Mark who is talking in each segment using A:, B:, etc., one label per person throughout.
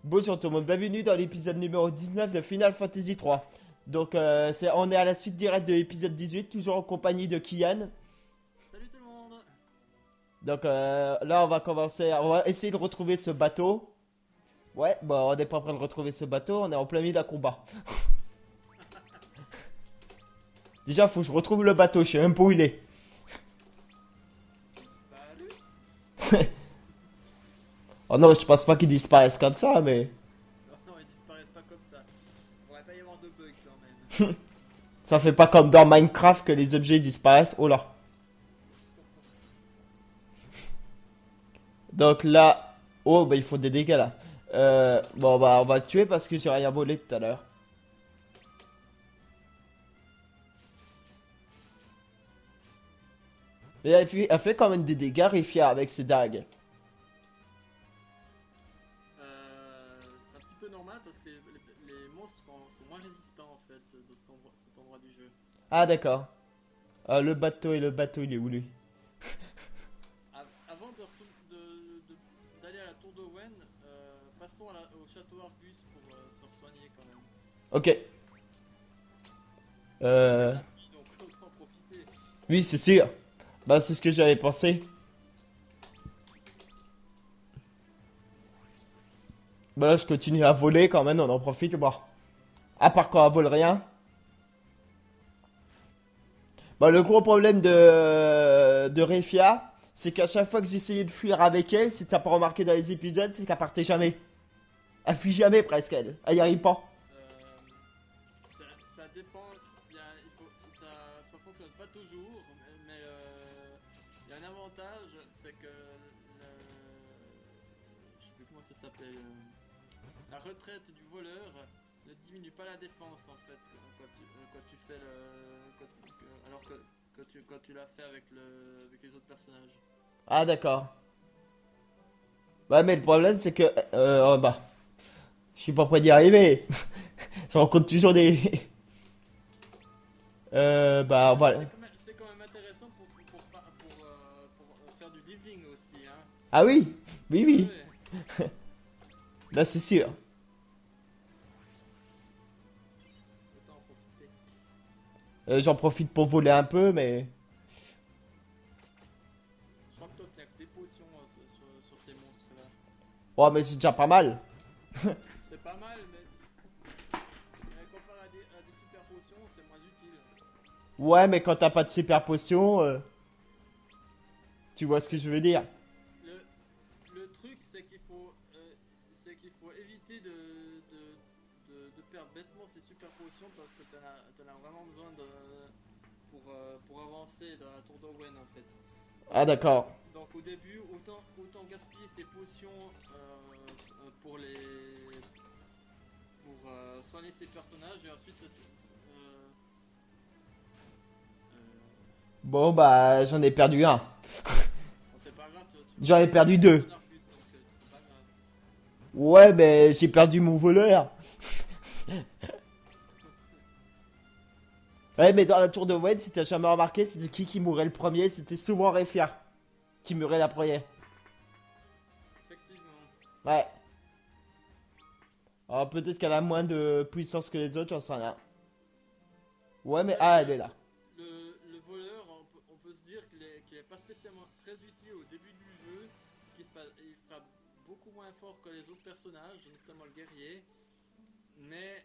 A: Bonjour tout le monde, bienvenue dans l'épisode numéro 19 de Final Fantasy 3. Donc on est à la suite directe de l'épisode 18, toujours en compagnie de Kian.
B: Salut tout le monde.
A: Donc là on va commencer, on va essayer de retrouver ce bateau. Ouais, bon on n'est pas en train de retrouver ce bateau, on est en plein milieu d'un combat. Déjà faut que je retrouve le bateau, je sais même pas où il est.
B: Salut.
A: Oh non, je pense pas qu'ils disparaissent comme ça, mais...
B: Non, ils disparaissent pas comme ça. Il pourrait pas y avoir de bugs quand même.
A: Ça fait pas comme dans Minecraft que les objets disparaissent. Oh là. Donc là... Oh bah il faut des dégâts là. Bon bah on va le tuer parce que j'ai rien volé tout à l'heure. Mais elle fait quand même des dégâts Rifia avec ses dagues.
B: C'est un petit peu normal parce que les monstres sont moins résistants en fait dans cet endroit du jeu.
A: Ah d'accord. Le bateau il est où lui?
B: Avant d'aller à la tour de Wen, passons au château Argus pour se soigner quand même.
A: Ok.
B: C'est gratuit, donc autant en profiter.
A: Oui c'est sûr. Bah c'est ce que j'avais pensé. Bah là je continue à voler quand même, on en profite. Bon. À part quand elle vole rien. Bah le gros problème de Refia, c'est qu'à chaque fois que j'essayais de fuir avec elle, si t'as pas remarqué dans les épisodes, c'est qu'elle partait jamais. Elle fuit jamais presque elle. Elle y arrive pas.
B: Ça dépend. Ça fonctionne pas toujours, mais il y a un avantage, c'est que je sais plus comment ça s'appelle. La retraite du voleur ne diminue pas la défense en fait quand tu fais alors que quand tu l'as fait avec les autres personnages.
A: Ah d'accord. Ouais mais le problème c'est que... oh, bah... Je suis pas prêt d'y arriver. Je rencontre toujours des... bah voilà.
B: C'est quand même intéressant pour faire du leveling aussi, hein.
A: Ah oui. Oui oui.
B: Ouais.
A: Là c'est sûr.
B: Autant en profiter.
A: J'en profite pour voler un peu mais...
B: Je crois que toi t'as que des potions sur ces monstres là.
A: Oh mais c'est déjà pas mal.
B: C'est pas mal, mais comparé à des super potions, c'est moins utile.
A: Ouais mais quand t'as pas de super potion... tu vois ce que je veux dire.
B: Le truc, c'est qu'il faut éviter de perdre bêtement ces super potions parce que t'en as vraiment besoin pour avancer dans la tour d'Owen en fait.
A: Ah d'accord.
B: Donc au début, autant gaspiller ces potions pour soigner ces personnages et ensuite
A: Bon bah j'en ai perdu un.
B: bon, c'est pas grave,
A: J'en ai perdu deux.
B: donc c'est pas grave.
A: Ouais mais j'ai perdu mon voleur. Ouais mais dans la tour de Wayne, si t'as jamais remarqué, c'était qui mourait le premier? C'était souvent Refia qui mourait la première.
B: Effectivement.
A: Ouais. Alors peut-être qu'elle a moins de puissance que les autres, j'en sais rien. Ouais mais... Ah elle est là.
B: Le voleur, on peut se dire qu'il est pas spécialement très utile au début du jeu, parce il frappe beaucoup moins fort que les autres personnages, notamment le guerrier. Mais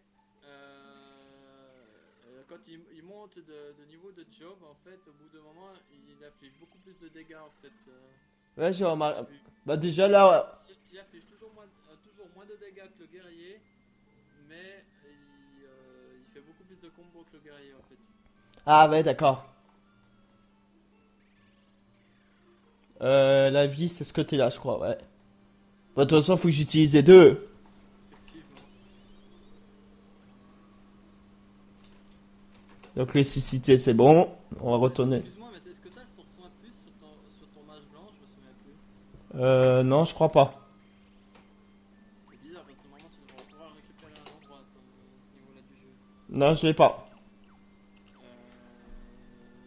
B: quand il monte de niveau de job, en fait, au bout d'un moment, il affiche beaucoup plus de dégâts, en fait.
A: Ouais j'ai remarqué. Bah déjà là...
B: Il affiche toujours moins de dégâts que le guerrier, mais il fait beaucoup plus de combos que le guerrier, en fait.
A: Ah ouais d'accord. La vie c'est ce côté-là je crois, ouais. Bah, de toute façon faut que j'utilise les deux.
B: Effectivement.
A: Donc l'électricité c'est bon. On va retourner.
B: Excuse-moi, mais est-ce que t'as le soin plus sur ton mage blanc? Je me souviens plus.
A: Non je crois pas.
B: C'est bizarre parce que normalement tu devrais pouvoir récupérer un endroit à ce niveau-là du jeu.
A: Non je l'ai pas.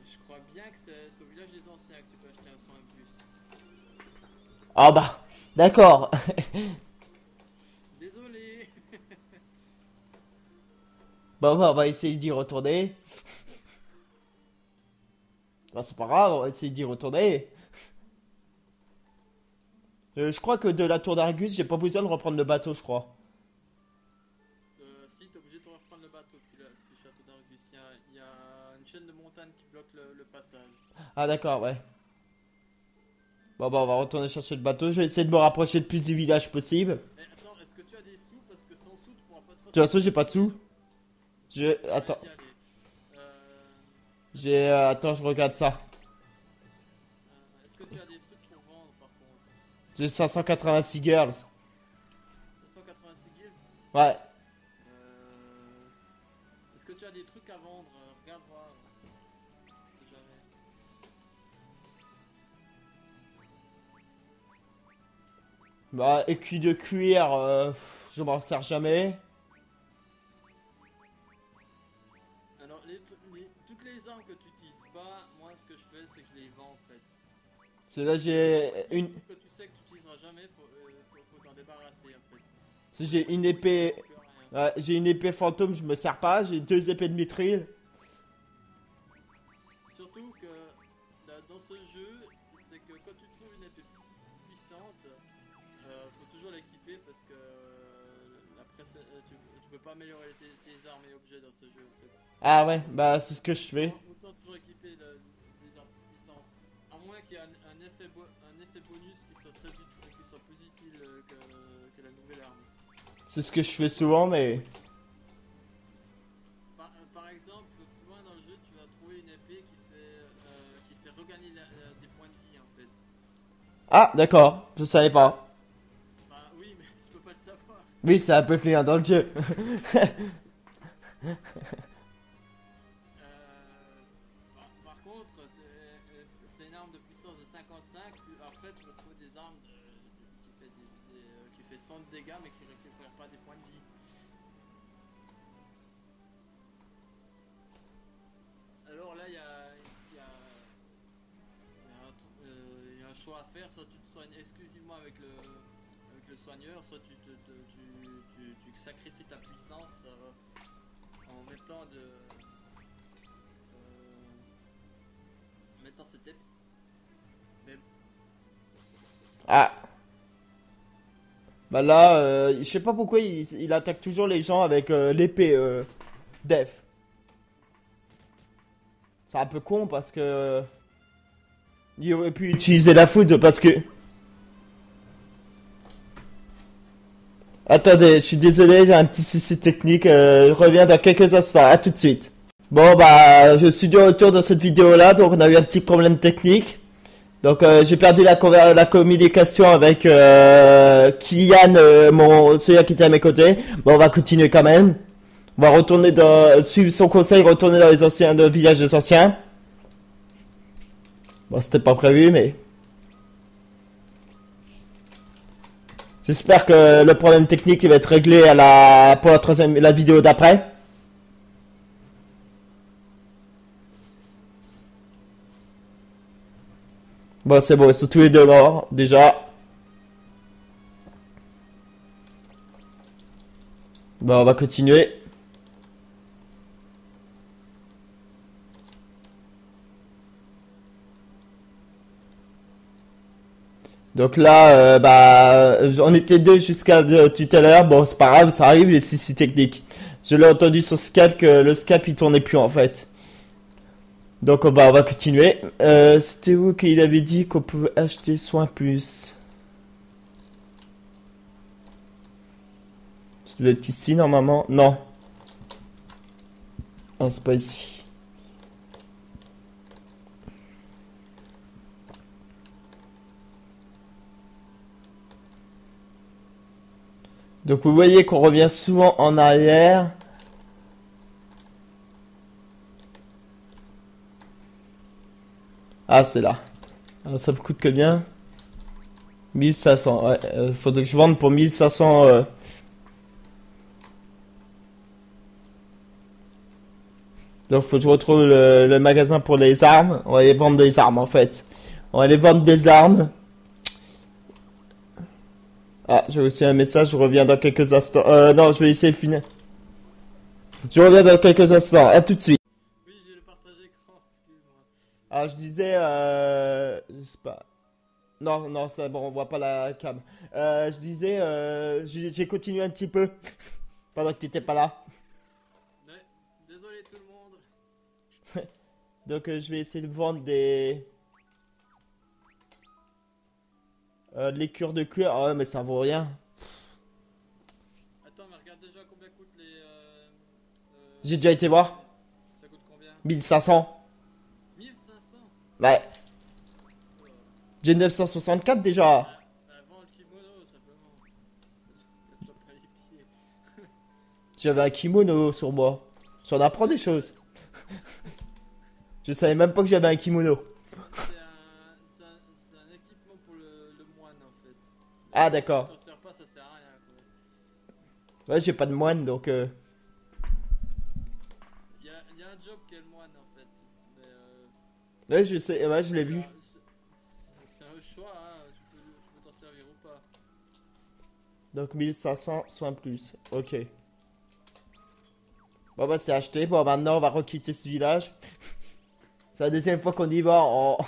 B: Je crois bien bien que c'est au village des anciens que tu peux acheter un 101 plus.
A: Ah bah, d'accord.
B: Désolé.
A: Bon, bah, on va essayer d'y retourner. Bah, c'est pas grave, on va essayer d'y retourner. Je crois que de la tour d'Argus, j'ai pas besoin de reprendre le bateau, je crois.
B: Si, t'es obligé de reprendre le bateau depuis le château d'Argus. Il y a une chaîne de montagnes qui bloque le passage.
A: Ah, d'accord, ouais. Bon, bah, on va retourner chercher le bateau. Je vais essayer de me rapprocher le plus du village possible. De
B: Mais attends, est-ce que tu as des sous? Parce que sans sous, tu pourras pas te
A: toute façon, j'ai pas de sous. Attends,
B: y aller.
A: Attends, je regarde ça.
B: Est-ce que tu as des trucs pour vendre par contre?
A: J'ai 586 girls.
B: 586 guilds?
A: Ouais.
B: Est-ce que tu as des trucs à vendre? Regarde voir. On sait jamais.
A: Bah, écu de cuir, je m'en sers jamais.
B: Alors, toutes les armes que tu n'utilises pas, moi ce que je fais, c'est que je les vends en fait.
A: Là, j'ai
B: Les
A: une,
B: trucs que tu sais que tu n'utiliseras jamais, faut t'en débarrasser en fait.
A: j'ai une épée.
B: Plus rien.
A: Ouais, j'ai une épée fantôme, je me sers pas. J'ai deux épées de mithril.
B: Surtout que dans ce jeu, c'est que quand tu trouves une épée puissante, faut toujours l'équiper parce que après tu peux pas améliorer tes armes et objets dans ce jeu en fait.
A: Ah ouais, bah c'est ce que je fais.
B: Autant toujours équiper les armes puissantes. À moins qu'il y ait un effet bonus qui soit plus utile que la nouvelle arme.
A: C'est ce que je fais souvent, mais.
B: Par exemple, plus loin dans le jeu, tu vas trouver une épée qui fait regagner des points de vie en fait.
A: Ah, d'accord, je savais pas.
B: Bah oui, mais tu peux pas le savoir.
A: Oui, c'est un peu plus loin dans le jeu.
B: Par contre, c'est une arme de puissance de 55. Après, tu peux trouver des armes qui fait 100 de dégâts mais qui récupèrent pas des points de vie. Alors là, il y a un choix à faire. Soit tu te soignes exclusivement avec le soigneur, soit tu sacrifies ta puissance en mettant cette épée. Mais
A: Ah. Bah là, je sais pas pourquoi il attaque toujours les gens avec l'épée Def. C'est un peu con parce que. Il aurait pu utiliser la foudre parce que. Attendez, je suis désolé, j'ai un petit souci technique. Je reviens dans quelques instants. À tout de suite. Bon bah, je suis de retour dans cette vidéo là, donc on a eu un petit problème technique. Donc j'ai perdu la communication avec Kylian, celui qui était à mes côtés. Bon, on va continuer quand même. On va retourner suivre son conseil, retourner dans les anciens villages des anciens. Bon, c'était pas prévu, mais j'espère que le problème technique il va être réglé pour la vidéo d'après. Bon, c'est bon, ils sont tous les deux morts, déjà. Bon, on va continuer. Donc là, bah, on était deux jusqu'à tout à l'heure. Bon, c'est pas grave, ça arrive, les soucis techniques. Je l'ai entendu sur Skype que le Skype il tournait plus en fait. Donc bah, on va continuer. C'était où qu'il avait dit qu'on pouvait acheter soin plus? Ça doit être ici normalement. Non. Non, c'est pas ici. Donc vous voyez qu'on revient souvent en arrière. Ah, c'est là. Alors, ça me coûte que bien 1500. Ouais, faudrait que je vende pour 1500. Donc faut que je retrouve le magasin pour les armes. On va aller vendre des armes en fait. On va aller vendre des armes. Ah, j'ai reçu un message, je reviens dans quelques instants. Non, je vais essayer de finir. Je reviens dans quelques instants, à tout de suite.
B: Oui, j'ai le partage écran, excuse-moi.
A: Ah, je disais, je sais pas. Non, non, c'est bon, on voit pas la cam. Je disais, j'ai continué un petit peu pendant que t'étais pas là.
B: Ouais, désolé tout le monde.
A: Donc, je vais essayer de vendre de l'écure de cuir. Ah ouais, mais ça vaut rien.
B: Attends, mais regarde déjà combien coûtent les.
A: J'ai déjà été voir.
B: Ça coûte combien?
A: 1500.
B: 1500?
A: Ouais. J'ai 964 déjà.
B: Vends le kimono simplement. Casse-toi pas les pieds.
A: J'avais un kimono sur moi. J'en apprends des choses. Je savais même pas que j'avais un kimono.
B: C'est un équipement pour le moine en fait.
A: Ah,
B: Si
A: d'accord.
B: t'en sers pas, ça sert à rien quoi.
A: Ouais, j'ai pas de moine donc.
B: Il y a un job qui est le moine en fait. Mais
A: Ouais, je sais, ouais, je l'ai vu.
B: c'est un choix, hein. Tu peux t'en servir ou pas.
A: Donc 1500 soins plus. Ok. Bon, bah, c'est acheté. Bon, maintenant, on va requitter ce village. C'est la deuxième fois qu'on y va en.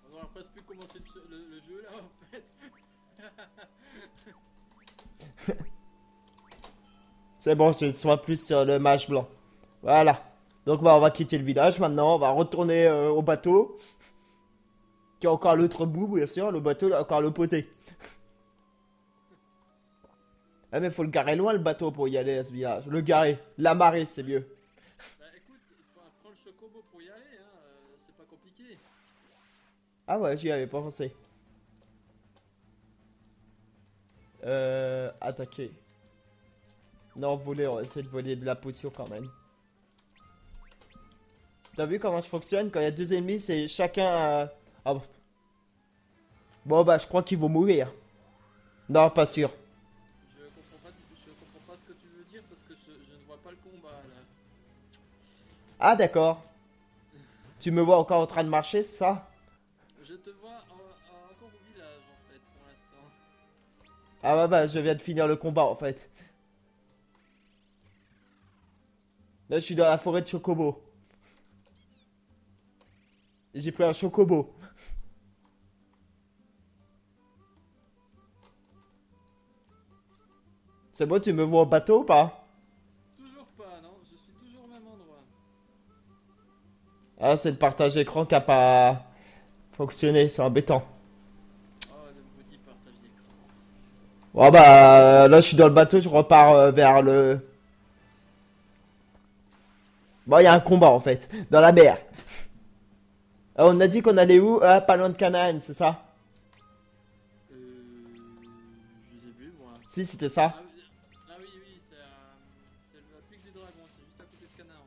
B: On aura presque pu commencer le jeu là en fait.
A: C'est bon, je sois plus sur le mage blanc. Voilà. Donc, bah, on va quitter le village maintenant. On va retourner au bateau. Qui a encore l'autre bout, bien sûr. Le bateau, là, encore à l'opposé. Ah, mais faut le garer loin, le bateau, pour y aller à ce village. Le garer. La marée, c'est mieux.
B: Bah écoute, prends le chocobo pour y aller, hein. C'est pas compliqué.
A: Ah ouais, j'y avais pas pensé. Attaquer. Non, voler, on va essayer de voler de la potion quand même. T'as vu comment je fonctionne? Quand il y a deux ennemis, c'est chacun... Ah bon. Bon, bah, je crois qu'ils vont mourir. Non, pas sûr.
B: Je comprends pas ce que tu veux dire parce que je ne vois pas le combat là.
A: Ah, d'accord. Tu me vois encore en train de marcher, c'est ça?
B: Je te vois encore au village en fait pour l'instant.
A: Ah ouais, bah, je viens de finir le combat, en fait. Là, je suis dans la forêt de Chocobo. Et j'ai pris un Chocobo. C'est bon, tu me vois au bateau ou pas?
B: Toujours pas, non, je suis toujours au même endroit.
A: Ah, c'est le partage écran qui a pas fonctionné, c'est embêtant.
B: Oh, le maudit partage d'écran.
A: Bon, bah, là, je suis dans le bateau, je repars vers le... Bon, il y a un combat, en fait, dans la mer. Ah, on a dit qu'on allait où? Ah, pas loin de Canaan, c'est ça?
B: Je sais plus moi.
A: Si, c'était ça.
B: Oui, c'est le pic du dragon, c'est juste à côté de Canaan.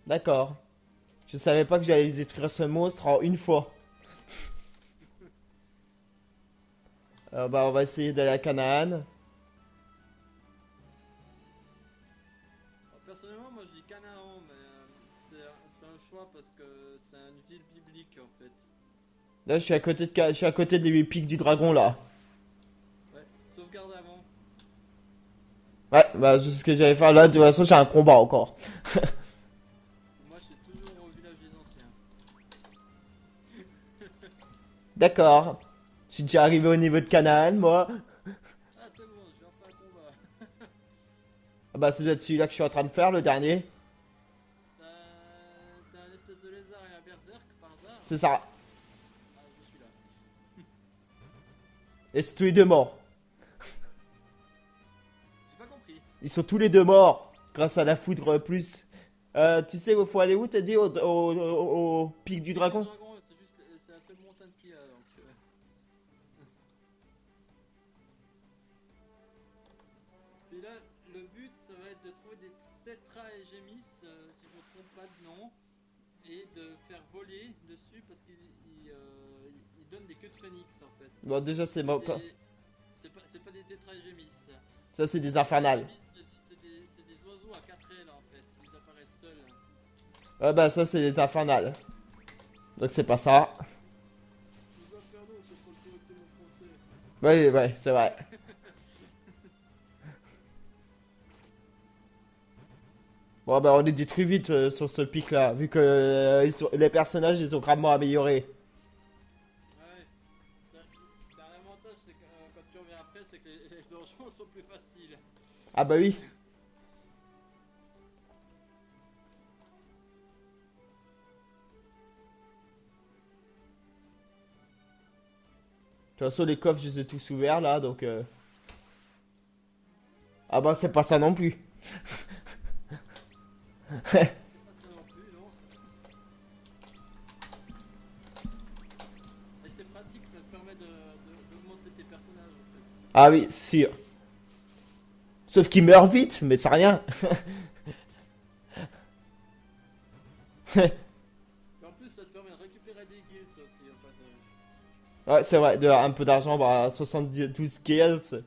A: D'accord. Je savais pas que j'allais détruire ce monstre en une fois. Bah, on va essayer d'aller à Canaan.
B: Alors, personnellement, moi je dis Canaan, mais c'est un choix parce que c'est une ville biblique en fait.
A: Là, je suis à côté je suis à côté des 8 pics du dragon, là.
B: Ouais, sauvegarde avant.
A: Ouais, bah, c'est ce que j'allais faire. Là, de toute façon, j'ai un combat encore.
B: Moi je suis toujours au village des anciens.
A: D'accord. Je suis déjà arrivé au niveau de Canaan, moi.
B: Ah, c'est bon, j'ai enfin un combat.
A: Ah bah, c'est peut-être celui-là que je suis en train de faire, le dernier.
B: T'as un espèce de lézard et un berserk par hasard?
A: C'est ça.
B: Ah, je suis là.
A: Et c'est tous les deux morts.
B: J'ai pas compris.
A: Ils sont tous les deux morts. Grâce à la foudre plus. Tu sais où faut aller où, t'as dit au pic du dragon?
B: Le dragon, c'est la seule montagne qu'il y a donc. Puis là, le but, ça va être de trouver des tétra et gémis, si je ne me trompe pas de nom, et de faire voler dessus parce qu'il donne des queues de phénix en fait.
A: Bon, déjà, c'est mort.
B: C'est pas des tétra et gémis.
A: Ça, c'est des infernales.
B: C'est des oiseaux à 4 ailes en fait. Ils apparaissent seuls.
A: Ouais, bah, ça, c'est des infernales. Donc, c'est pas ça.
B: Les infernaux, c'est pas correctement français.
A: Ouais, ouais, c'est vrai. Bon, bah, on est détruit vite sur ce pic-là, vu que les personnages, ils ont gravement amélioré.
B: Ouais. C'est un avantage, c'est que quand tu reviens après, c'est que les donjons sont plus faciles.
A: Ah, bah oui. De toute façon, les coffres, je les ai tous ouverts là, donc. Ah, bah, c'est pas ça non plus.
B: C'est pas ça non plus, non. Et c'est pratique, ça te permet d'augmenter tes personnages en fait.
A: Ah, oui, c'est sûr. Sauf qu'ils meurent vite, mais c'est rien.
B: Et en plus, ça te permet de récupérer des guilds, ça aussi, en passage.
A: Ouais, c'est vrai, un peu d'argent, bah, 72 kills.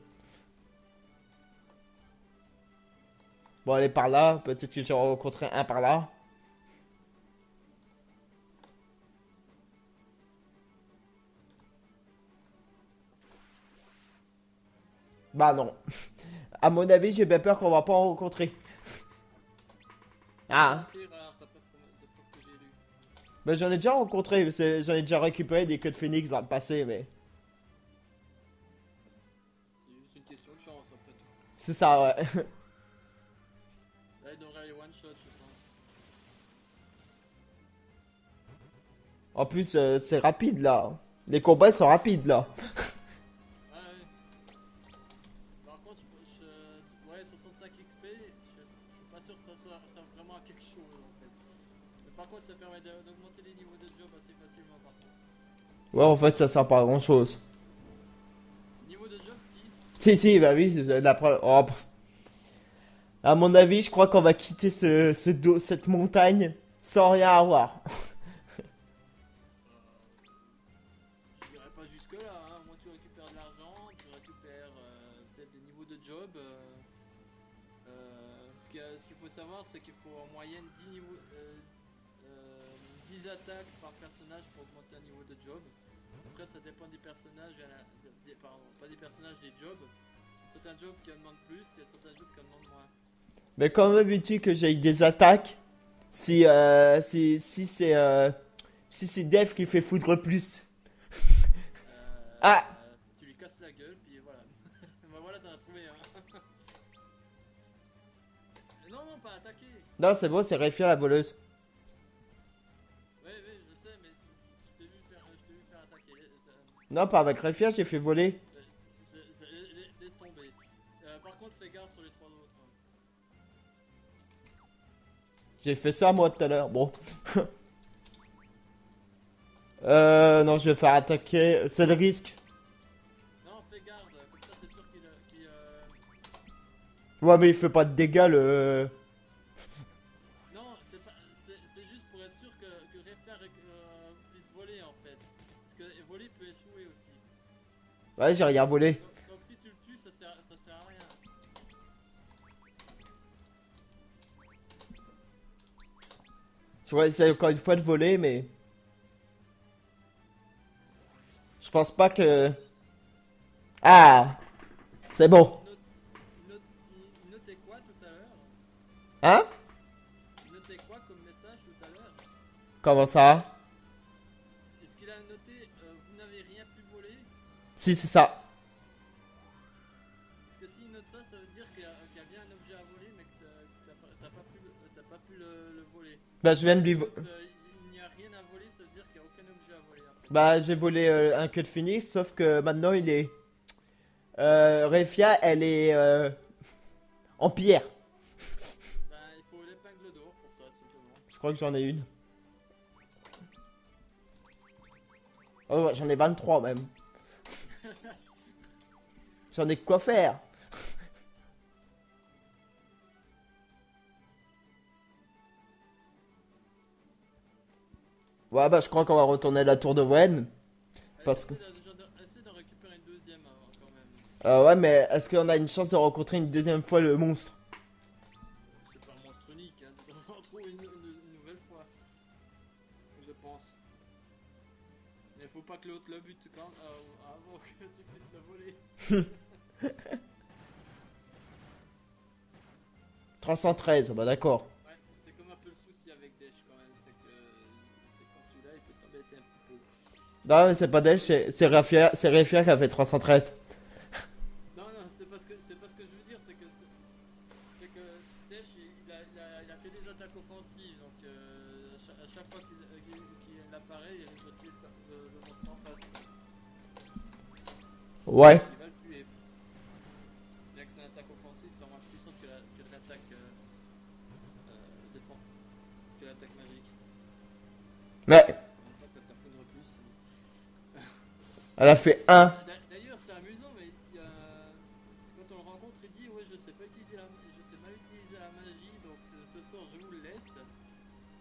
A: Bon, elle est par là, peut-être que j'ai rencontré un par là. Bah, non. À mon avis, j'ai bien peur qu'on va pas en rencontrer. Ah,
B: C'est rare, d'après ce que j'ai lu.
A: bah, j'en ai déjà rencontré, j'en ai déjà récupéré des queues de phoenix dans le passé, mais.
B: C'est juste une question de chance, en fait.
A: C'est ça, ouais.
B: Là, il devrait aller one shot, je pense.
A: En plus, c'est rapide là. Les combats ils sont rapides là.
B: Ouais, ouais. Par contre, ouais, 65 XP, je suis pas sûr que ça serve vraiment à quelque chose, en fait. Mais par contre, ça permet d'augmenter les niveaux de job assez facilement, par contre.
A: Ouais, en fait, ça sert pas à grand chose.
B: Niveau de job, si.
A: Si, bah oui, c'est la preuve. Oh, à mon avis, je crois qu'on va quitter cette montagne sans rien avoir.
B: Je dirais pas jusque là, hein. Moi, tu récupères de l'argent, tu récupères peut-être des niveaux de job. Ce qu'il faut savoir, c'est qu'il faut en moyenne 10 attaques par personnage pour augmenter un niveau de job. Après, ça dépend des personnages, pardon, pas des personnages, des jobs. Certains jobs qui en demandent plus, et certains jobs qui en demandent moins.
A: Mais quand même veux-tu que j'aille des attaques si c'est Dev qui fait foudre plus. Ah!
B: Tu lui casses la gueule, puis voilà. Bah voilà, t'en as trouvé un. Non, non, pas attaquer.
A: Non, c'est bon, c'est Réfia la voleuse.
B: Ouais, ouais, je sais, mais je t'ai vu faire attaquer.
A: Non, pas avec Réfia, j'ai fait voler.
B: Laisse tomber. Par contre, fais gaffe sur les trois autres.
A: J'ai fait ça moi tout à l'heure. Bon. Non, je vais faire attaquer. C'est le risque.
B: Non, fais garde, comme ça t'es sûr
A: Ouais, mais il fait pas de dégâts le.
B: Non, c'est juste pour être sûr que Refler puisse voler en fait. Parce que voler peut échouer aussi.
A: Ouais, j'ai rien volé.
B: Donc si tu le tues, ça sert à rien.
A: Je vais essayer encore une fois de voler, mais. Je pense pas que. Ah! C'est bon.
B: Il notait quoi tout à l'heure?
A: Hein?
B: Il notait quoi comme message tout à l'heure?
A: Comment ça?
B: Est-ce qu'il a noté vous n'avez rien pu voler?
A: Si, c'est ça.
B: Parce que s'il note ça, ça veut dire qu'il y a bien un objet à voler, mais que t'as pas pu le voler.
A: Bah, je viens de lui.
B: Il n'y a rien à voler, ça veut dire qu'il n'y a aucun objet à voler. En fait.
A: Bah, j'ai volé un queue de phoenix, sauf que maintenant il est. Réfia, elle est. En pierre.
B: Ben, il faut l'épingle d'or pour ça, tout simplement.
A: Je crois que j'en ai une. Oh, ouais, j'en ai 23 même. J'en ai quoi faire. Ouais, bah, je crois qu'on va retourner à la tour de Wen. Parce que.
B: Essaie d'en récupérer une deuxième avant, quand même.
A: Ouais, mais est-ce qu'on a une chance de rencontrer une deuxième fois le monstre?
B: C'est pas un monstre unique, hein. Tu devrais en trouver une nouvelle fois, je pense. Mais faut pas que l'autre le bute quand, avant que tu puisses le voler.
A: 313, bah d'accord.
B: Ouais, c'est comme un peu le souci avec Dash quand même, c'est quand tu l'as, il peut t'embêter un petit peu.
A: Non, mais c'est pas Dash, c'est Refia qui a fait 313.
B: Non, non, c'est pas ce que je veux dire, c'est que Dash il a fait des attaques offensives, donc à chaque fois qu'il apparaît, il risque de tuer le monstre en face.
A: Ouais.
B: Il va le tuer. Bien que c'est une attaque offensive, c'est moins puissante que l'attaque défense, que l'attaque magique.
A: Ouais,
B: En même temps, quand t'as foudre plus.
A: elle a fait 1.
B: D'ailleurs, c'est amusant, mais quand on le rencontre, il dit ouais, je sais pas utiliser la magie, donc ce soir je vous le laisse.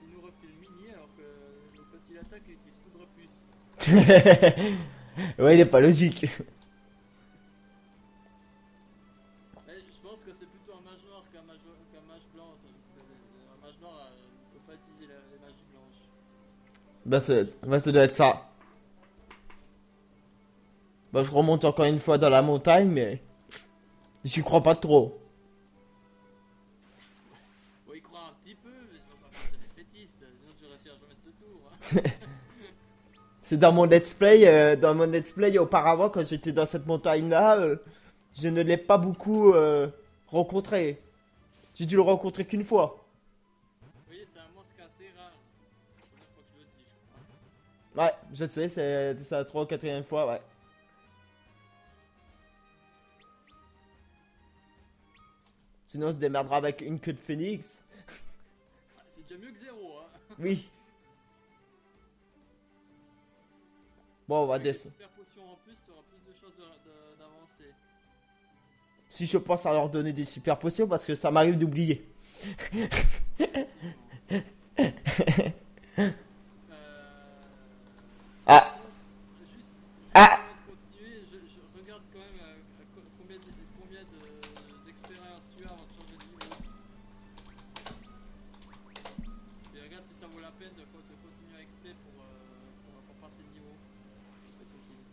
B: Il nous refait le mini, alors que quand il attaque, il utilise foudre plus.
A: Ouais, il est pas logique.
B: Je pense que c'est plutôt un mage noir qu'un mage blanc, ça, parce que un mage noir ne peut pas utiliser les magies blanches.
A: Bah, ça doit être ça. Bah, je remonte encore une fois dans la montagne, mais j'y crois pas trop.
B: Faut y croire un petit peu, mais faut pas faire des fétistes, sinon tu réussiras jamais ce tour. Hein.
A: C'est dans mon let's play auparavant, quand j'étais dans cette montagne-là, je ne l'ai pas beaucoup rencontré. J'ai dû le rencontrer qu'une fois.
B: Vous voyez, c'est un monstre assez rare. C'est la première fois que je le dis, je crois.
A: Ouais, je le sais, c'est la 3 ou 4e fois, ouais. Sinon, on se démerdera avec une queue de phénix.
B: Ah, c'est déjà mieux que zéro, hein.
A: Oui. Bon, on va
B: Avec des
A: descendre.
B: super potions en plus, tu auras plus de chances d'avancer.
A: Si je pense à leur donner des super potions, parce que ça m'arrive d'oublier.
B: Euh,
A: Ah,
B: Par contre, juste
A: ah,
B: avant de continuer, je regarde quand même d'expérience tu as avant de changer de niveau. Et regarde si ça vaut la peine de continuer à XP pour passer de niveau. C'est tranquille.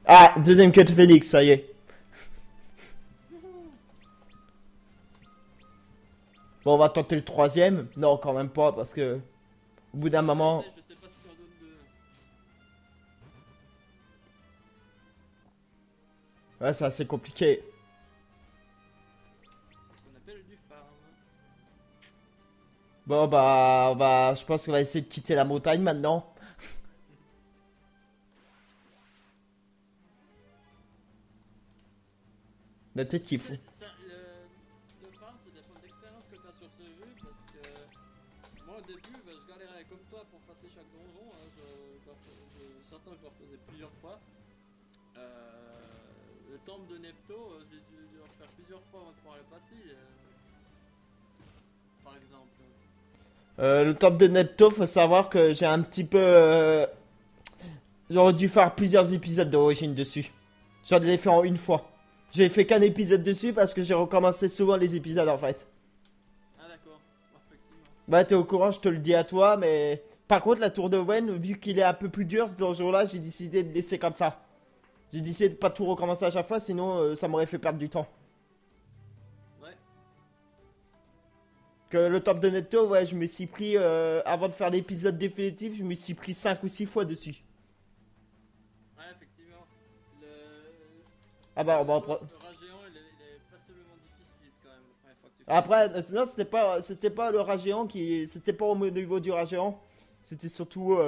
A: ah, deuxième queue de phénix, ça y est. Bon, on va tenter le troisième. Non, quand même pas, parce que au bout d'un moment,
B: Je sais pas si tu en donnes deux.
A: ouais, c'est assez compliqué.
B: Ce qu'on appelle du farm.
A: Bon, je pense qu'on va essayer de quitter la montagne maintenant. La tête qui fout.
B: Le farm, ça dépend de l'expérience que tu as sur ce jeu. Parce que moi, au début, bah, je galérais comme toi pour passer chaque donjon. Hein, certains, je le refaisais plusieurs fois. Le temple de Nepto, j'ai dû le refaire plusieurs fois avant de pouvoir le passer. Par exemple.
A: Le top de Netto, faut savoir que j'ai un petit peu. J'aurais dû faire plusieurs épisodes d'origine dessus. J'en ai fait en une fois. J'ai fait qu'un épisode dessus parce que j'ai recommencé souvent les épisodes en fait.
B: Ah d'accord, effectivement.
A: Bah, t'es au courant, je te le dis à toi, mais. Par contre, la tour de Wen, vu qu'il est un peu plus dur ce donjon-là, j'ai décidé de laisser comme ça. J'ai décidé de pas tout recommencer à chaque fois, sinon ça m'aurait fait perdre du temps.
B: Ouais.
A: Que le top de Netto, ouais, je me suis pris. Avant de faire l'épisode définitif, je me suis pris 5 ou 6 fois dessus.
B: Ouais, effectivement.
A: Ah bah, on va en
B: Le rat géant, il est passablement difficile quand même la première fois que tu fais.
A: Après, non, c'était pas le rat géant qui. C'était pas au niveau du rat géant. C'était surtout.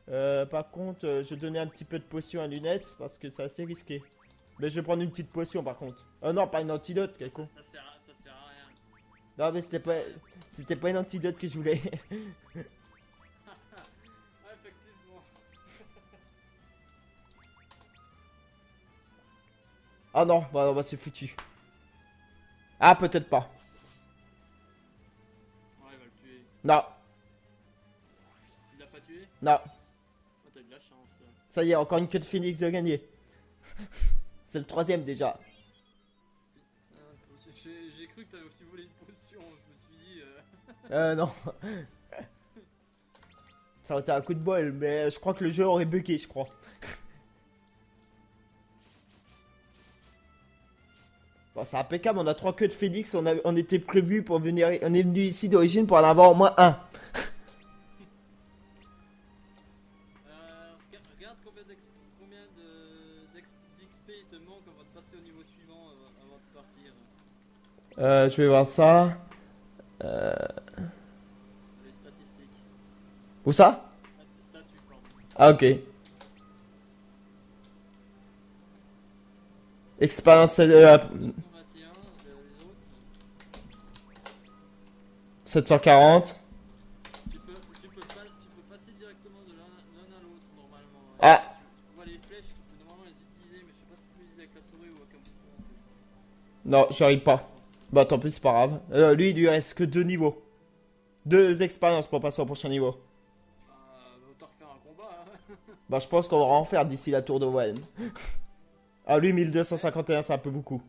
A: Par contre, je donnais un petit peu de potion à lunettes parce que c'est assez risqué. Mais je vais prendre une petite potion par contre. Oh non, pas une antidote, quel con.
B: Ça sert à rien.
A: Non, mais c'était pas une antidote que je voulais.
B: Ah, effectivement.
A: Ah non, bah c'est foutu. Ah, peut-être pas.
B: Ouais, il va le tuer.
A: Non,
B: Il l'a pas tué?
A: non.
B: Oh, t'as eu de la chance.
A: Ça y est, encore une queue de phoenix de gagner. C'est le troisième déjà.
B: J'ai cru que t'avais aussi volé une potion, je me suis dit...
A: Non. Ça aurait été un coup de bol, mais je crois que le jeu aurait bugué, je crois. Bon, c'est impeccable, on a 3 queues de phoenix, on était prévu pour venir... On est venu ici d'origine pour en avoir au moins un.
B: Regarde combien d'XP il te manque avant de passer au niveau suivant avant de partir.
A: Je vais voir ça.
B: Les statistiques.
A: Où ça?
B: Statut, plan.
A: Ah, ok. Expérience
B: 221, les autres.
A: 740.
B: Tu peux passer directement de l'un à l'autre normalement.
A: Ah,
B: Tu vois les flèches, tu peux normalement les utiliser, mais je sais pas si tu peux les utiliser avec la souris ou avec un bouton en fait.
A: non, j'arrive pas. Bah tant pis, c'est pas grave. Lui, il lui reste que 2 niveaux. 2 expériences pour passer au prochain niveau.
B: Autant refaire un combat. Hein.
A: Bah je pense qu'on va en faire d'ici la tour de Wayne. Ah lui, 1251, c'est un peu beaucoup.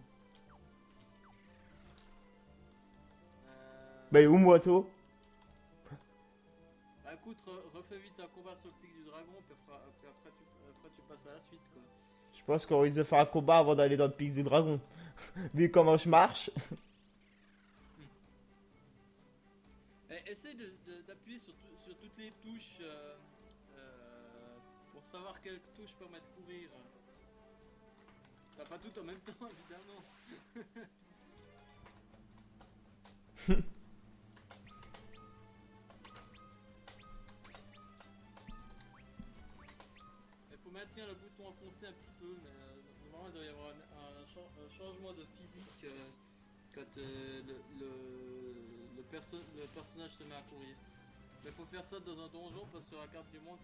A: Bah il est où Moito?
B: Bah écoute, refais vite un combat sur le pic du dragon, puis après tu passes à la suite quoi.
A: Je pense qu'on risque de faire un combat avant d'aller dans le pic du dragon. Vu comment je marche.
B: Essaye d'appuyer sur toutes les touches pour savoir quelles touches permettent de courir. Enfin, pas tout en même temps évidemment. Il faut maintenir le bouton enfoncé un petit peu, mais normalement il doit y avoir un changement de physique quand le personnage se met à courir. Mais il faut faire ça dans un donjon parce que sur la carte du monde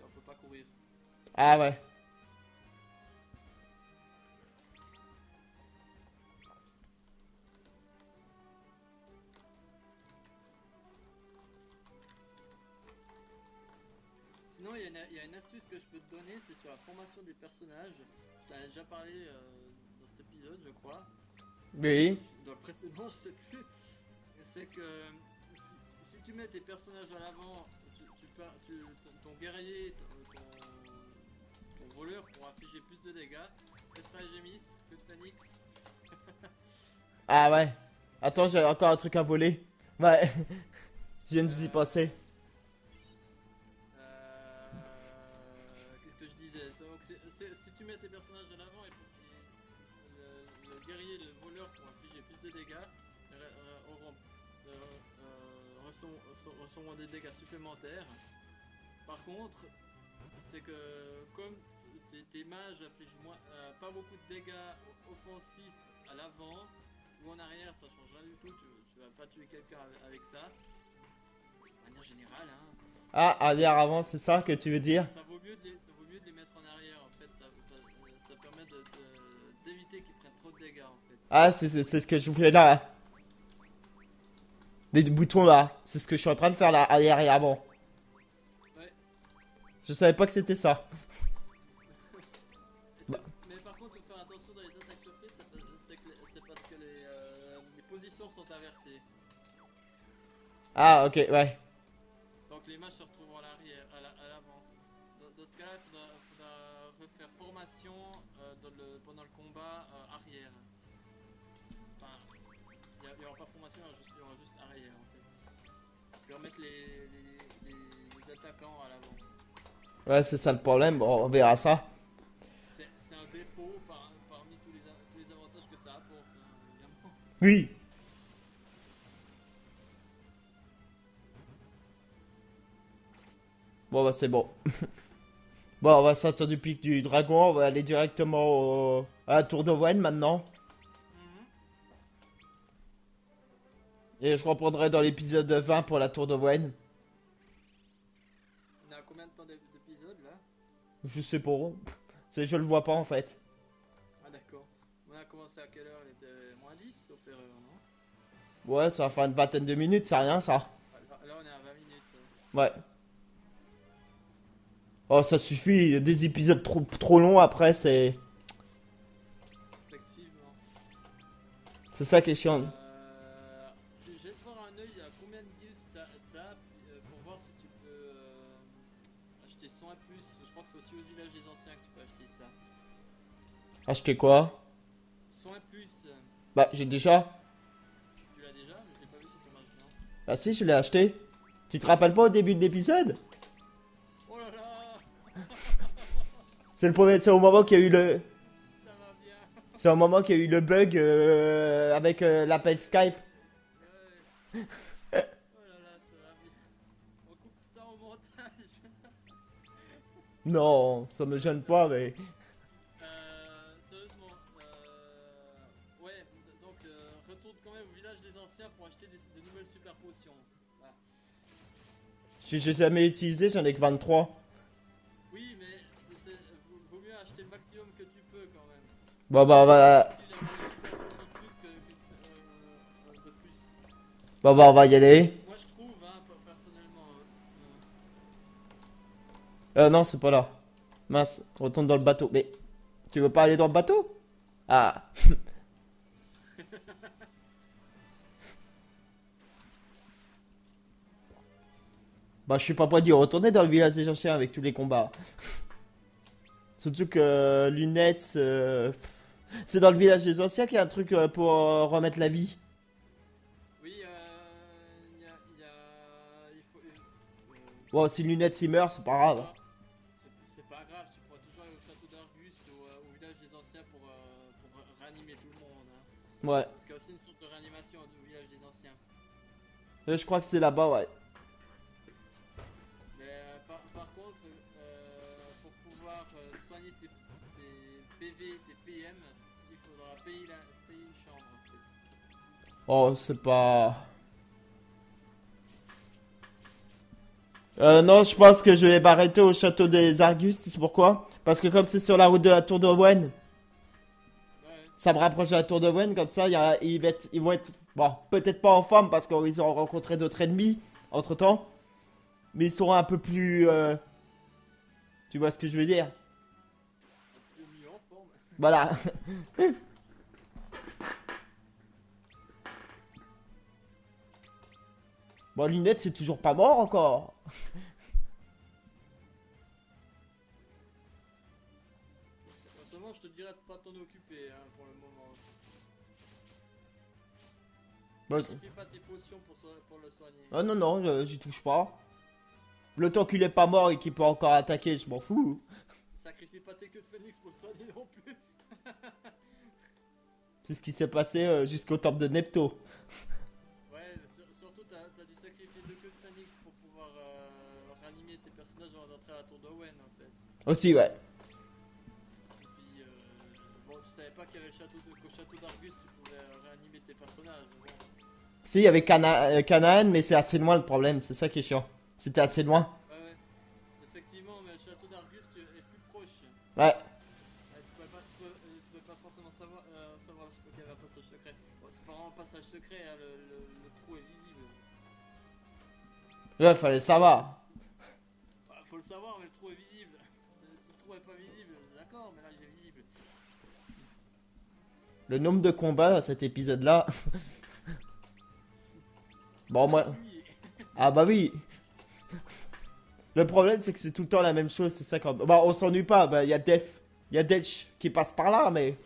B: on peut pas courir.
A: Ah ouais.
B: Sinon il y a une astuce que je peux te donner, c'est sur la formation des personnages. Je t'en ai déjà parlé dans cet épisode je crois.
A: Oui.
B: Dans le précédent je sais plus. C'est que si tu mets tes personnages à l'avant, ton guerrier, ton voleur pour infliger plus de dégâts. Petra et Gémis, que de Phoenix.
A: Ah ouais. Attends, j'ai encore un truc à voler. Ouais. Je viens d'y penser.
B: Qu'est-ce que je disais? Si tu mets tes personnages à l'avant et le guerrier et le voleur pour infliger plus de dégâts recevront des dégâts supplémentaires. Par contre, c'est que comme tes mages affligent pas beaucoup de dégâts offensifs à l'avant ou en arrière, ça change rien du tout. Tu vas pas tuer quelqu'un avec ça. De manière générale, hein.
A: Ah, arrière avant, c'est ça que tu veux dire?
B: Ça vaut mieux de les mettre en arrière en fait. Ça permet d'éviter qu'ils prennent trop de dégâts en fait.
A: Ah, c'est ce que je voulais là. Des boutons là. C'est ce que je suis en train de faire là, arrière et avant.
B: Ouais.
A: Je savais pas que c'était ça.
B: Mais par contre, il faut faire attention dans les attaques surprises, c'est parce que les positions sont inversées.
A: Ah, ok, ouais.
B: Donc les mages se retrouvent à l'arrière, à l'avant. Dans ce cas-là, il faudra refaire formation pendant le combat arrière. Enfin, il n'y aura pas formation, il y aura juste arrière en fait. Tu vas mettre les attaquants à l'avant.
A: Ouais, c'est ça le problème. Bon, on verra ça.
B: C'est un défaut parmi tous les avantages que ça apporte, hein, évidemment.
A: Oui. Bon, bah, c'est bon. Bon, on va sortir du pic du dragon. On va aller directement à la tour de Wayne maintenant. Et je reprendrai dans l'épisode 20 pour la tour de Wayne.
B: On a combien de temps d'épisode là?
A: Je sais pas. Je le vois pas en fait.
B: Ah d'accord. On a commencé à quelle heure? Il était moins 10 sauf erreur, non?
A: Ouais, ça va faire une vingtaine de minutes, c'est rien ça.
B: Là on est à 20 minutes.
A: Ouais. Oh, ça suffit, des épisodes trop longs après,
B: Effectivement.
A: c'est ça qui est chiant.
B: Je vais te voir un œil à combien de guilds t'as pour voir si tu peux acheter 100 plus. Je crois que c'est aussi au village des anciens que tu peux acheter ça.
A: Acheter quoi?
B: 100 plus,
A: Bah, j'ai déjà.
B: tu l'as déjà, mais je l'ai pas vu sur ton marché.
A: Ah si, je l'ai acheté. Tu te rappelles pas au début de l'épisode?
B: Oh là là,
A: C'est le premier, c'est au moment qu'il y a eu le,
B: ça va bien.
A: c'est au moment qu'il y a eu le bug avec l'appel Skype.
B: Ouais. Oh là là, ça va bien. On coupe ça au montage.
A: Non, ça me gêne pas, mais.
B: Sérieusement, ouais, donc retourne quand même au village des anciens pour acheter des nouvelles super potions. Voilà.
A: J'ai jamais utilisé, j'en ai que 23.
B: Oui, mais vaut mieux acheter le maximum que tu peux quand même.
A: Bon, bah,
B: Il y a des super potions de plus de plus.
A: on va y aller.
B: Moi je trouve, hein, personnellement.
A: Non, c'est pas là. Mince, retourne dans le bateau. Mais, tu veux pas aller dans le bateau? Ah. Bah, je suis pas prêt d'y retourner dans le village des anciens avec tous les combats. Surtout que lunettes, c'est dans le village des anciens qu'il y a un truc pour remettre la vie.
B: Oui, il faut.
A: Bon, si lunettes il meurt, c'est pas grave.
B: C'est pas grave, tu pourras toujours aller au château d'Argus ou au village des anciens pour réanimer tout le monde. Hein.
A: Ouais.
B: Parce qu'il y a aussi une sorte de réanimation au village des anciens.
A: Je crois que c'est là-bas, ouais.
B: Mais par contre, pour pouvoir soigner tes PV, tes PM, il faudra payer une chambre en fait.
A: Oh, c'est pas. Non, je pense que je vais m'arrêter au château des Argus, c'est pourquoi? Parce que comme c'est sur la route de la Tour de Rouen,
B: Ouais,
A: ça me rapproche de la Tour de Rouen, comme ça, ils vont être, bon, peut-être pas en forme parce qu'ils auront rencontré d'autres ennemis entre-temps, mais ils seront un peu plus, tu vois ce que je veux dire?
B: un peu mieux en forme.
A: Voilà. Bon, Lunette, c'est toujours pas mort encore.
B: Seulement, je te dirais de pas t'en occuper hein, pour le moment.
A: Bon,
B: Sacrifie pas tes potions pour le soigner.
A: ah non, non, j'y touche pas. Le temps qu'il est pas mort et qu'il peut encore attaquer, je m'en fous.
B: Sacrifie pas tes queues de phénix pour le soigner non plus.
A: C'est ce qui s'est passé jusqu'au temple de Nepto.
B: Ouais, surtout t'as dû sacrifier deux queues de phénix pour pouvoir réanimer tes personnages avant d'entrer à la tour d'Owen en fait.
A: Aussi, ouais.
B: Et puis, bon, tu savais pas qu'il y avait qu'au château d'Argus tu pouvais réanimer tes personnages. Bon.
A: Si, il y avait Canaan, mais c'est assez loin le problème, c'est ça qui est chiant. C'était assez loin.
B: Ouais. Effectivement, mais le château d'Argus est plus proche.
A: Ouais.
B: Tu pouvais pas forcément savoir qu'il y avait un passage secret. Bon, c'est pas vraiment un passage secret, hein, le trou est visible.
A: Là, fallait savoir.
B: Bah, faut le savoir, mais le trou est visible. Si le trou est pas visible, d'accord, mais là il est visible.
A: Le nombre de combats dans cet épisode-là. Bon, moi.
B: Oui.
A: Ah bah oui. Le problème, c'est que c'est tout le temps la même chose, c'est ça quand. Bah, on s'ennuie pas, bah, il y a Def. Il y a Detch qui passe par là, mais.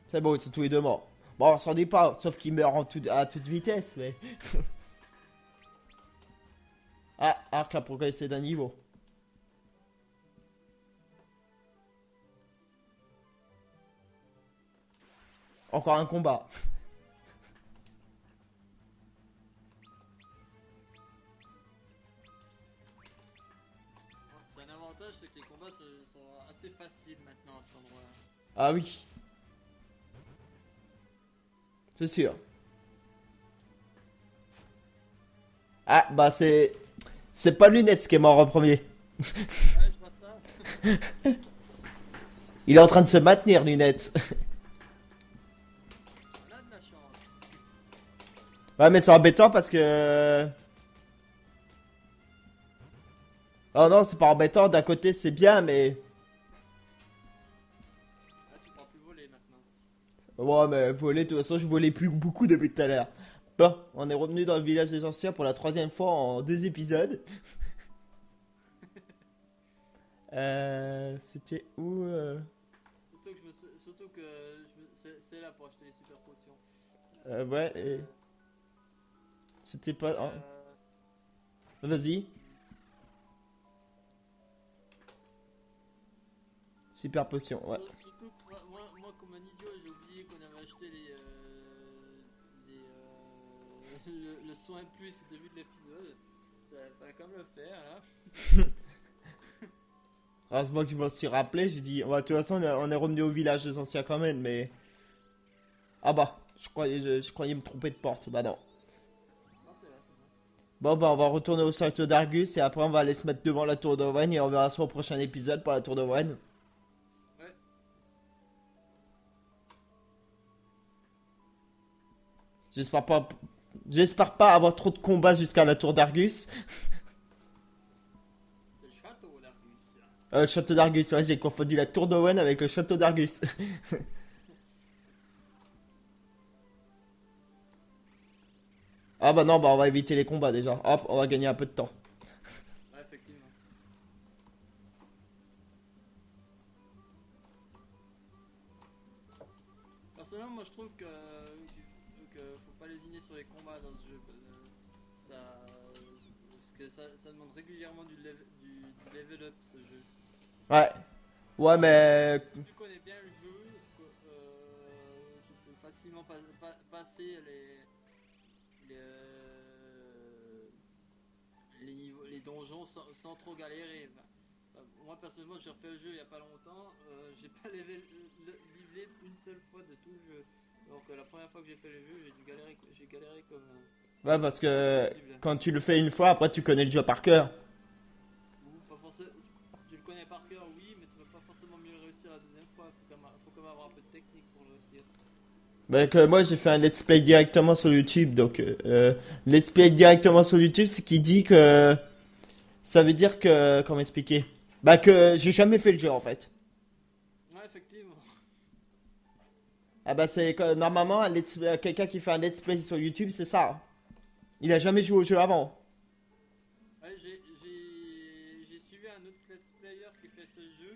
A: C'est bon, ils sont tous les deux morts. Bon, on s'ennuie pas, sauf qu'ils meurent à toute vitesse, mais. Ah, Arc a progressé d'un niveau. Encore un combat.
B: C'est un avantage, c'est que les combats sont assez faciles maintenant à cet endroit-là.
A: Ah oui. C'est sûr. Ah, bah c'est. C'est pas Lunettes qui est mort en premier.
B: Ouais, je vois ça.
A: Il est en train de se maintenir, Lunettes.
B: On a de la chance.
A: Ouais, mais c'est embêtant parce que... Oh non, c'est pas embêtant. D'un côté, c'est bien, mais...
B: Ah, tu pourras plus voler maintenant.
A: Ouais, mais voler, de toute façon, je volais plus beaucoup depuis tout à l'heure. Bon, on est revenu dans le village des anciens pour la troisième fois en 2 épisodes. C'était où
B: Surtout que c'est là pour acheter les super potions.
A: Ouais, c'était pas... oh,
B: Euh,
A: vas-y. Super potion, ouais.
B: Surtout que moi, comme un idiot, j'ai oublié qu'on avait acheté le soin plus au début de l'épisode. Ça fallait quand même le faire là.
A: Heureusement que je m'en suis rappelé, j'ai dit... Ouais, de toute façon, on est revenu au village des anciens quand même, mais... Ah bah, je croyais me tromper de porte, bah non.
B: Non, c'est là, c'est là.
A: Bon, bah, on va retourner au château d'Argus et après, on va aller se mettre devant la tour de Wayne et on verra ça au prochain épisode pour la tour de Wayne.
B: Ouais,
A: J'espère pas, j'espère pas avoir trop de combats jusqu'à la tour d'Argus.
B: c'est le château d'Argus.
A: Le château d'Argus, ouais, j'ai confondu la tour de Wayne avec le château d'Argus. Ah bah non, bah on va éviter les combats déjà. Hop, on va gagner un peu de temps.
B: Ouais, effectivement. Personnellement, moi je trouve que faut pas lésiner sur les combats dans ce jeu. Parce que ça demande régulièrement du level up ce jeu.
A: Ouais, ouais, mais...
B: Si tu connais bien le jeu, tu peux facilement passer les niveaux, les donjons sans trop galérer. Moi personnellement, j'ai refait le jeu il y a pas longtemps. J'ai pas levelé une seule fois de tout le jeu. Donc la première fois que j'ai fait le jeu, j'ai galéré comme
A: Ouais, parce
B: pas
A: que
B: possible.
A: quand tu le fais une fois, après tu connais le jeu par cœur.
B: Ou pas forcément, tu le connais par cœur, oui, mais tu vas pas forcément mieux le réussir la deuxième fois. Faut quand même avoir un peu de technique pour le réussir.
A: Bah que moi j'ai fait un let's play directement sur YouTube, donc let's play directement sur YouTube, ce qui dit que ça veut dire que comment expliquer? Bah que j'ai jamais fait le jeu en fait.
B: Ouais, effectivement.
A: Ah bah c'est que normalement quelqu'un qui fait un let's play sur YouTube, c'est ça. Il a jamais joué au jeu avant.
B: Ouais, j'ai suivi un autre let's player qui fait ce jeu.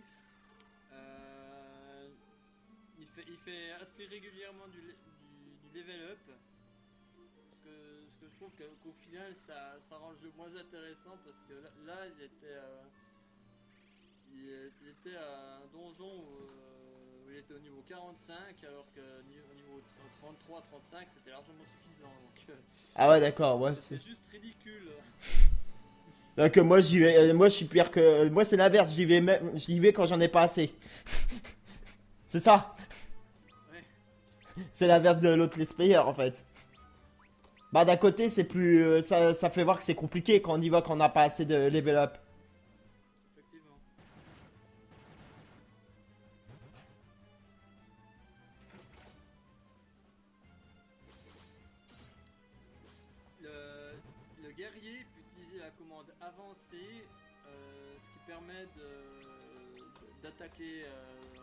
B: Euh, il fait assez régulièrement du level up. Ce que je trouve qu'au final, ça rend le jeu moins intéressant parce que là il était à un donjon où il était au niveau 45 alors que au niveau 33-35 c'était largement suffisant. Donc
A: Ah ouais d'accord, ouais.
B: c'est juste ridicule.
A: Donc moi j'y vais, moi je suis pire que, moi c'est l'inverse, j'y vais quand j'en ai pas assez. C'est ça.
B: Ouais,
A: C'est l'inverse de l'autre let's player en fait. Bah d'un côté c'est plus, ça fait voir que c'est compliqué quand on y va quand on n'a pas assez de level up.
B: effectivement. Le guerrier peut utiliser la commande avancée, ce qui permet d'attaquer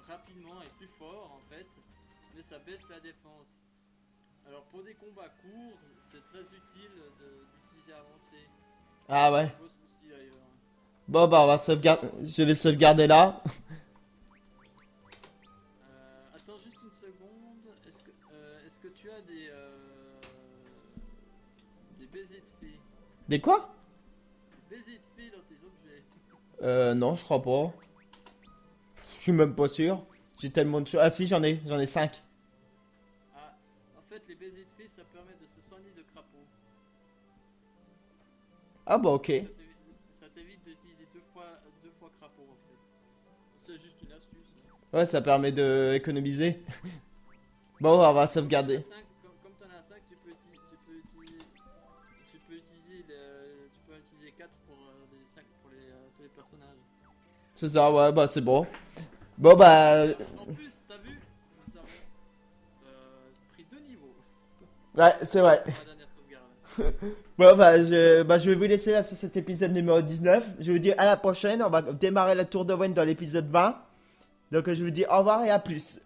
B: rapidement et plus fort en fait, mais ça baisse la défense. Alors pour des combats courts, c'est très utile d'utiliser avancé.
A: Ah
B: Pas
A: ouais.
B: de gros soucis d'ailleurs.
A: Bon bah on va sauvegarder, je vais sauvegarder là.
B: Attends juste une seconde. Est-ce que tu as des baisers de fées?
A: Des quoi?
B: Des baisers de fées dans tes objets?
A: Non je crois pas. Je suis même pas sûr. J'ai tellement de choses. Ah si j'en ai 5.
B: Ah, en fait, les baisers de fées, ça permet de se soigner de crapauds.
A: Ah bah ok.
B: Ça t'évite d'utiliser deux fois crapaud en fait. C'est juste une astuce.
A: Ouais ça permet de économiser. Bon on va sauvegarder.
B: Comme t'en as 5, tu peux utiliser 4 pour des 5 pour tous les personnages.
A: C'est ça ouais bah c'est bon. Bon bah
B: En plus, t'as vu, nous avons pris 2 niveaux
A: ouais c'est vrai.
B: pour la dernière sauvegarde.
A: Bon, je vais vous laisser là sur cet épisode numéro 19. Je vous dis à la prochaine. On va démarrer la tour de Wayne dans l'épisode 20. Donc, je vous dis au revoir et à plus.